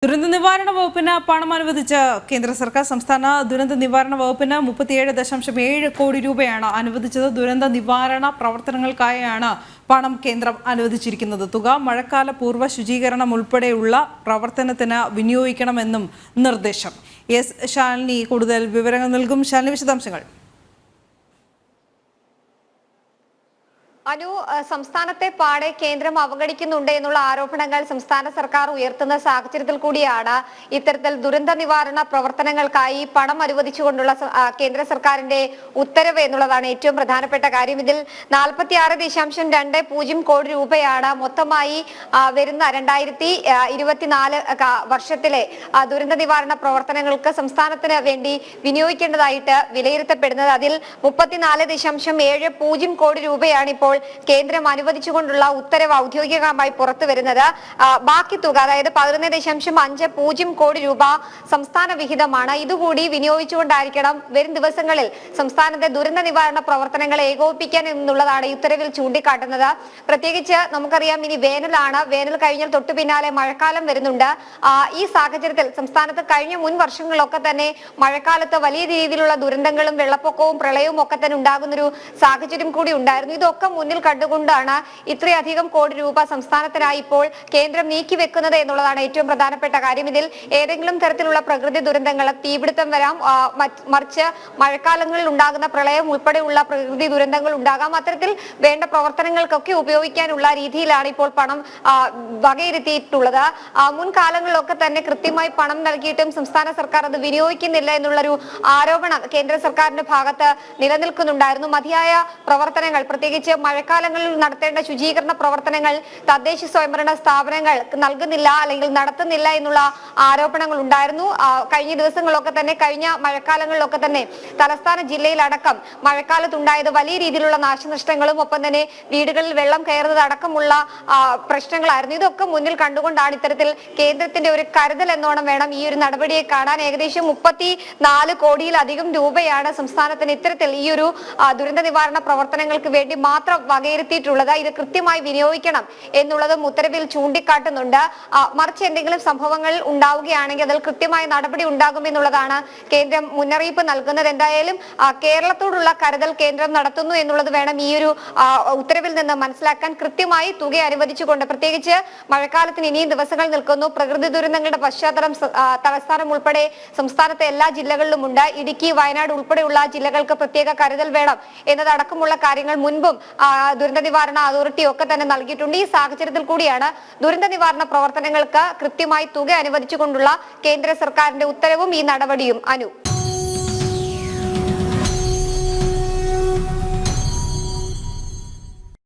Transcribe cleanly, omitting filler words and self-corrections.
ദുരന്ത നിവാരണ വകുപ്പിന് പണം അനുവദിച്ച കേന്ദ്ര സർക്കാർ. സംസ്ഥാന ദുരന്ത നിവാരണ വകുപ്പിന് 37.7 കോടി രൂപയാണ് അനുവദിച്ചത്. ദുരന്ത നിവാരണ പ്രവർത്തനങ്ങൾക്കായാണ് പണം കേന്ദ്രം അനുവദിച്ചിരിക്കുന്നത്. തുക മഴക്കാല പൂർവ്വ ശുചീകരണം ഉൾപ്പെടെയുള്ള പ്രവർത്തനത്തിന് വിനിയോഗിക്കണമെന്നും നിർദ്ദേശം. എസ് ശാലിനി കൂടുതൽ വിവരങ്ങൾ നൽകും. ശാലിനി, വിശദാംശങ്ങൾ. സംസ്ഥാനത്തെ പാടെ കേന്ദ്രം അവഗണിക്കുന്നുണ്ട് എന്നുള്ള ആരോപണങ്ങൾ സംസ്ഥാന സർക്കാർ ഉയർത്തുന്ന സാഹചര്യത്തിൽ കൂടിയാണ് ഇത്തരത്തിൽ ദുരന്ത നിവാരണ പ്രവർത്തനങ്ങൾക്കായി പണം അനുവദിച്ചുകൊണ്ടുള്ള കേന്ദ്ര സർക്കാരിന്റെ ഉത്തരവ് എന്നുള്ളതാണ് ഏറ്റവും പ്രധാനപ്പെട്ട കാര്യം. ഇതിൽ 46.20 കോടി രൂപയാണ് മൊത്തമായി വരുന്ന 2024 വർഷത്തിലെ ദുരന്ത നിവാരണ പ്രവർത്തനങ്ങൾക്ക് സംസ്ഥാനത്തിന് വേണ്ടി വിനിയോഗിക്കേണ്ടതായിട്ട് വിലയിരുത്തപ്പെടുന്നത്. അതിൽ 34.70 കോടി രൂപയാണ് ഇപ്പോൾ കേന്ദ്രം അനുവദിച്ചുകൊണ്ടുള്ള ഉത്തരവ് ഔദ്യോഗികമായി പുറത്തു വരുന്നത്. ബാക്കി തുക, അതായത് 11.50 കോടി രൂപ സംസ്ഥാന വിഹിതമാണ്. ഇതുകൂടി വിനിയോഗിച്ചുകൊണ്ടായിരിക്കണം വരും ദിവസങ്ങളിൽ സംസ്ഥാനത്തെ ദുരന്ത നിവാരണ പ്രവർത്തനങ്ങളെ ഏകോപിപ്പിക്കാൻ എന്നുള്ളതാണ് ഈ ഉത്തരവിൽ ചൂണ്ടിക്കാട്ടുന്നത്. പ്രത്യേകിച്ച് നമുക്കറിയാം, ഇനി വേനലാണ്. വേനൽ കഴിഞ്ഞാൽ തൊട്ടു പിന്നാലെ മഴക്കാലം വരുന്നുണ്ട്. ഈ സാഹചര്യത്തിൽ സംസ്ഥാനത്ത് കഴിഞ്ഞ മുൻ വർഷങ്ങളിലൊക്കെ തന്നെ മഴക്കാലത്ത് വലിയ രീതിയിലുള്ള ദുരന്തങ്ങളും വെള്ളപ്പൊക്കവും പ്രളയവും ഒക്കെ തന്നെ ഉണ്ടാകുന്നൊരു സാഹചര്യം കൂടി ഉണ്ടായിരുന്നു. ഇതൊക്കെ മുന്നിൽ കണ്ടുകൊണ്ടാണ് ഇത്രയധികം കോടി രൂപ സംസ്ഥാനത്തിനായി ഇപ്പോൾ കേന്ദ്രം നീക്കിവെക്കുന്നത് എന്നുള്ളതാണ് ഏറ്റവും പ്രധാനപ്പെട്ട കാര്യം. ഇതിൽ ഏതെങ്കിലും തരത്തിലുള്ള പ്രകൃതി ദുരന്തങ്ങൾ, തീപിടുത്തം വരാം, മറിച്ച് മഴക്കാലങ്ങളിൽ ഉണ്ടാകുന്ന പ്രളയം ഉൾപ്പെടെയുള്ള പ്രകൃതി ദുരന്തങ്ങൾ ഉണ്ടാകാം. അത്തരത്തിൽ വേണ്ട പ്രവർത്തനങ്ങൾക്കൊക്കെ ഉപയോഗിക്കാനുള്ള രീതിയിലാണ് ഇപ്പോൾ പണം വകയിരുത്തിയിട്ടുള്ളത്. മുൻകാലങ്ങളിലൊക്കെ തന്നെ കൃത്യമായി പണം നൽകിയിട്ടും സംസ്ഥാന സർക്കാർ അത് വിനിയോഗിക്കുന്നില്ല എന്നുള്ളൊരു ആരോപണം കേന്ദ്ര സർക്കാരിന്റെ ഭാഗത്ത് നിലനിൽക്കുന്നുണ്ടായിരുന്നു. മതിയായ പ്രവർത്തനങ്ങൾ, പ്രത്യേകിച്ച് മഴക്കാലങ്ങളിൽ നടത്തേണ്ട ശുചീകരണ പ്രവർത്തനങ്ങൾ തദ്ദേശ സ്വയംഭരണ സ്ഥാപനങ്ങൾ നൽകുന്നില്ല അല്ലെങ്കിൽ നടത്തുന്നില്ല എന്നുള്ള ആരോപണങ്ങൾ ഉണ്ടായിരുന്നു. കഴിഞ്ഞ ദിവസങ്ങളിലൊക്കെ തന്നെ, കഴിഞ്ഞ മഴക്കാലങ്ങളിലൊക്കെ തന്നെ തലസ്ഥാന ജില്ലയിലടക്കം മഴക്കാലത്തുണ്ടായത് വലിയ രീതിയിലുള്ള നാശനഷ്ടങ്ങളും ഒപ്പം തന്നെ വീടുകളിൽ വെള്ളം കയറുന്നത് അടക്കമുള്ള പ്രശ്നങ്ങളായിരുന്നു. ഇതൊക്കെ മുന്നിൽ കണ്ടുകൊണ്ടാണ് ഇത്തരത്തിൽ കേന്ദ്രത്തിന്റെ ഒരു കരുതൽ എന്നോണം വേണം ഈ ഒരു നടപടിയെ കാണാൻ. ഏകദേശം 34 കോടിയിലധികം രൂപയാണ് സംസ്ഥാനത്തിന് ഇത്തരത്തിൽ ഈ ഒരു ദുരന്ത നിവാരണ പ്രവർത്തനങ്ങൾക്ക് വേണ്ടി മാത്രം വകയിരുത്തിയിട്ടുള്ളത്. ഇത് കൃത്യമായി വിനിയോഗിക്കണം എന്നുള്ളതും ഉത്തരവിൽ ചൂണ്ടിക്കാട്ടുന്നുണ്ട്. മറിച്ച് എന്തെങ്കിലും സംഭവങ്ങൾ ഉണ്ടാവുകയാണെങ്കിൽ അതിൽ കൃത്യമായ നടപടി ഉണ്ടാകുമെന്നുള്ളതാണ് കേന്ദ്രം മുന്നറിയിപ്പ് നൽകുന്നത്. എന്തായാലും കേരളത്തോടുള്ള കരുതൽ കേന്ദ്രം നടത്തുന്നു എന്നുള്ളത് വേണം ഈ ഒരു ഉത്തരവിൽ നിന്ന് മനസ്സിലാക്കാൻ. കൃത്യമായി തുക അനുവദിച്ചുകൊണ്ട്, പ്രത്യേകിച്ച് മഴക്കാലത്തിന് ഇനിയും ദിവസങ്ങൾ നിൽക്കുന്നു. പ്രകൃതി ദുരന്തങ്ങളുടെ പശ്ചാത്തലം തലസ്ഥാനം ഉൾപ്പെടെ സംസ്ഥാനത്തെ എല്ലാ ജില്ലകളിലും ഉണ്ട്. ഇടുക്കി, വയനാട് ഉൾപ്പെടെയുള്ള ജില്ലകൾക്ക് പ്രത്യേക കരുതൽ വേണം എന്നതടക്കമുള്ള കാര്യങ്ങൾ മുൻപും ദുരന്ത നിവാരണ അതോറിറ്റി ഒക്കെ തന്നെ നൽകിയിട്ടുണ്ട്. ഈ സാഹചര്യത്തിൽ കൂടിയാണ് ദുരന്ത നിവാരണ പ്രവർത്തനങ്ങൾക്ക് കൃത്യമായി തുക അനുവദിച്ചുകൊണ്ടുള്ള കേന്ദ്ര സർക്കാരിന്റെ ഉത്തരവും ഈ നടപടിയും. അനു.